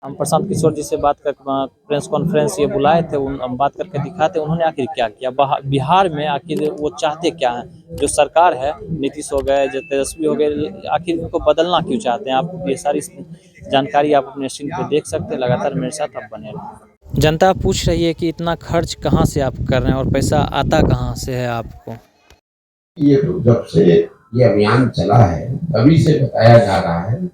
हम प्रशांत किशोर जी से बात कर प्रेस कॉन्फ्रेंस ये बुलाए थे, हम बात करके दिखाते उन्होंने आखिर क्या किया, बिहार में आखिर वो चाहते क्या हैं। जो सरकार है, नीतीश हो गए, जो तेजस्वी हो गए, आखिर इनको बदलना क्यों चाहते हैं। आप ये सारी जानकारी आप अपने स्क्रीन पे देख सकते हैं। लगातार मेरे साथ आप बने रहें। जनता पूछ रही है कि इतना खर्च कहाँ से आप कर रहे हैं और पैसा आता कहाँ से है आपको। ये तो जब से ये अभियान चला है तभी से बताया जा रहा है।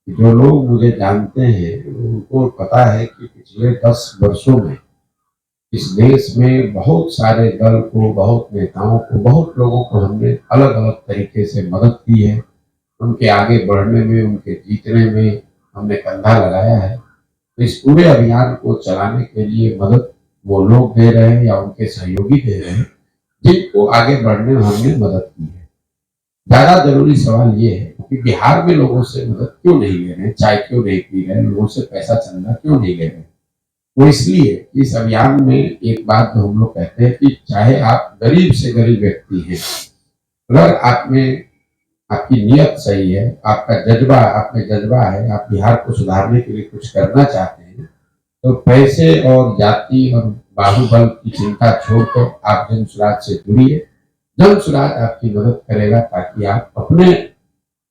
जो लोग मुझे जानते हैं उनको पता है कि पिछले 10 वर्षों में इस देश में बहुत सारे दल को, बहुत नेताओं को, बहुत लोगों को हमने अलग अलग तरीके से मदद की है। उनके आगे बढ़ने में, उनके जीतने में हमने कंधा लगाया है। तो इस पूरे अभियान को चलाने के लिए मदद वो लोग दे रहे हैं या उनके सहयोगी दे रहे हैं जिनको आगे बढ़ने में हमने मदद की है। ज्यादा जरूरी सवाल ये है कि बिहार में लोगों से मदद क्यों नहीं ले रहे, चाय क्यों नहीं पी रहे, लोगों से पैसा चंदा क्यों नहीं ले रहे। वो इसलिए इस अभियान में एक बात जो हम लोग कहते हैं कि चाहे आप गरीब से गरीब व्यक्ति हैं, अगर आप में आपकी नीयत सही है, आपका जज्बा, आप में जज्बा है, आप बिहार को सुधारने के लिए कुछ करना चाहते हैं, तो पैसे और जाति और बाहुबल की चिंता छोड़कर आप जन स्वराज से जुड़िए। जन स्वराज आपकी मदद करेगा ताकि आप अपने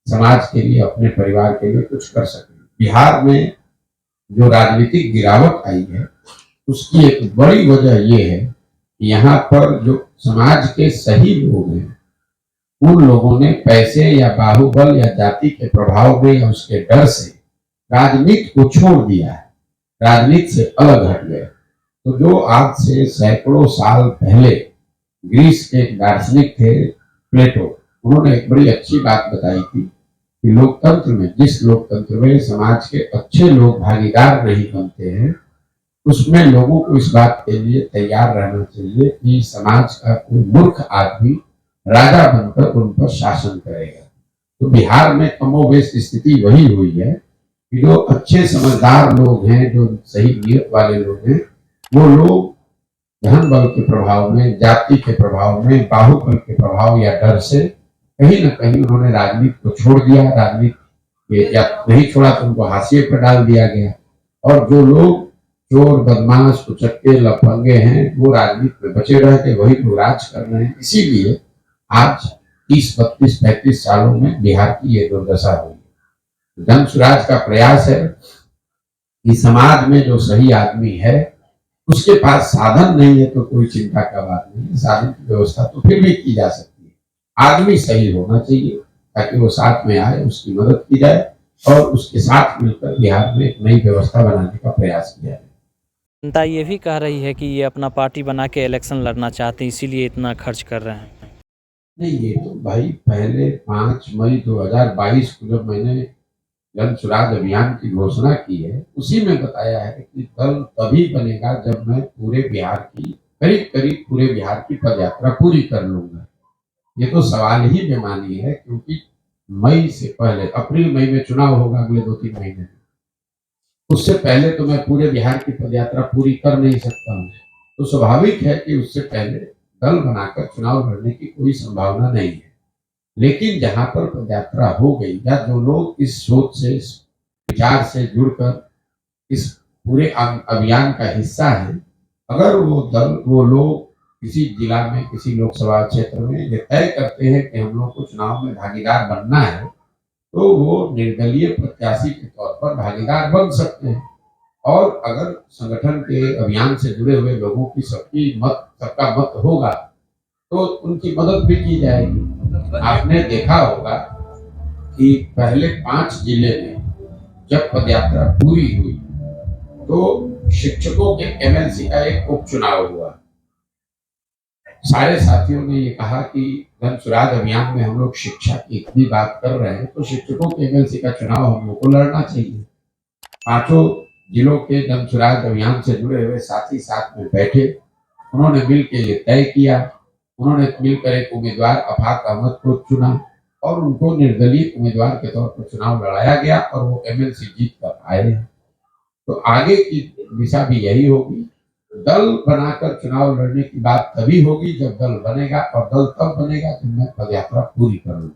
समाज के लिए, अपने परिवार के लिए कुछ कर सकें। बिहार में जो राजनीतिक गिरावट आई है उसकी एक बड़ी वजह यह है कि यहाँ पर जो समाज के सही लोग हैं उन लोगों ने पैसे या बाहुबल या जाति के प्रभाव में या उसके डर से राजनीति को छोड़ दिया है, राजनीति से अलग हट गए। तो जो आज से सैकड़ों साल पहले ग्रीस के दार्शनिक थे प्लेटो, उन्होंने एक बड़ी अच्छी बात बताई थी कि लोकतंत्र में, जिस लोकतंत्र में समाज के अच्छे लोग भागीदार नहीं बनते हैं, उसमें लोगों को इस बात के लिए तैयार रहना चाहिए कि समाज का कोई मूर्ख आदमी राजा बनकर उन पर शासन करेगा। तो बिहार में कमोबेश स्थिति वही हुई है कि जो अच्छे समझदार लोग हैं, जो सही नीयत वाले लोग हैं, वो लोग धन बल के प्रभाव में, जाति के प्रभाव में, बाहुबल के प्रभाव या डर से कहीं न कहीं उन्होंने राजनीति को छोड़ दिया। राजनीति या नहीं छोड़ा तो उनको हाशिए पर डाल दिया गया। और जो लोग चोर, बदमाश, कुचक्के, लफंगे हैं वो राजनीति में बचे रह गए, वही लोग राज कर रहे हैं। इसीलिए आज 30, 32, 35 सालों में बिहार की ये दुर्दशा हुई। जन स्वराज का प्रयास है कि समाज में जो सही आदमी है उसके पास साधन नहीं है तो कोई चिंता का बात नहीं है, साधन की व्यवस्था तो फिर भी की जा सकती है। आदमी सही होना चाहिए ताकि वो साथ में आए, उसकी मदद की जाए और उसके साथ मिलकर बिहार में एक नई व्यवस्था बनाने का प्रयास किया जाए। जनता ये भी कह रही है कि ये अपना पार्टी बना के इलेक्शन लड़ना चाहते हैं, इसीलिए इतना खर्च कर रहे हैं। नहीं, ये तो भाई पहले 5 मई 2022 को जब मैंने जन स्वराज अभियान की घोषणा की है, उसी में बताया है कि दल तभी बनेगा जब मैं पूरे बिहार की, करीब करीब पूरे बिहार की पदयात्रा पूरी कर लूंगा। ये तो सवाल ही बेमानी है क्योंकि मई से पहले, अप्रैल मई में चुनाव होगा अगले 2-3 महीने में, उससे पहले तो मैं पूरे बिहार की पदयात्रा पूरी कर नहीं सकता हूँ। तो स्वाभाविक है कि उससे पहले दल बनाकर चुनाव लड़ने की कोई संभावना नहीं है। लेकिन जहां पर पदयात्रा हो गई या जो लोग इस सोच से, इस विचार से जुड़कर इस पूरे अभियान का हिस्सा है, अगर वो दल, वो लोग किसी जिला में, किसी लोकसभा क्षेत्र में ये तय करते हैं कि हम लोग को चुनाव में भागीदार बनना है, तो वो निर्दलीय प्रत्याशी के तौर पर भागीदार बन सकते हैं। और अगर संगठन के अभियान से जुड़े हुए लोगों की सबका मत होगा तो उनकी मदद भी की जाएगी। आपने देखा होगा कि पहले 5 जिले में जब पदयात्रा पूरी हुई तो शिक्षकों के एमएलसी का एक उपचुनाव हुआ। सारे साथियों ने ये कहा कि जन स्वराज अभियान में हम लोग शिक्षा की इतनी बात कर रहे हैं तो शिक्षकों के एमएलसी का चुनाव हम लोग को लड़ना चाहिए। 5 जिलों के जन स्वराज अभियान से जुड़े हुए साथी साथ में बैठे, उन्होंने मिल के ये तय किया। उन्होंने मिलकर एक उम्मीदवार अफाक अहमद को चुना और उनको निर्दलीय उम्मीदवार के तौर पर चुनाव लड़ाया गया और वो एमएलसी जीत कर आए हैं। तो आगे की दिशा भी यही होगी। दल बनाकर चुनाव लड़ने की बात तभी होगी जब दल बनेगा, और दल तब बनेगा जब मैं पदयात्रा पूरी करूँ।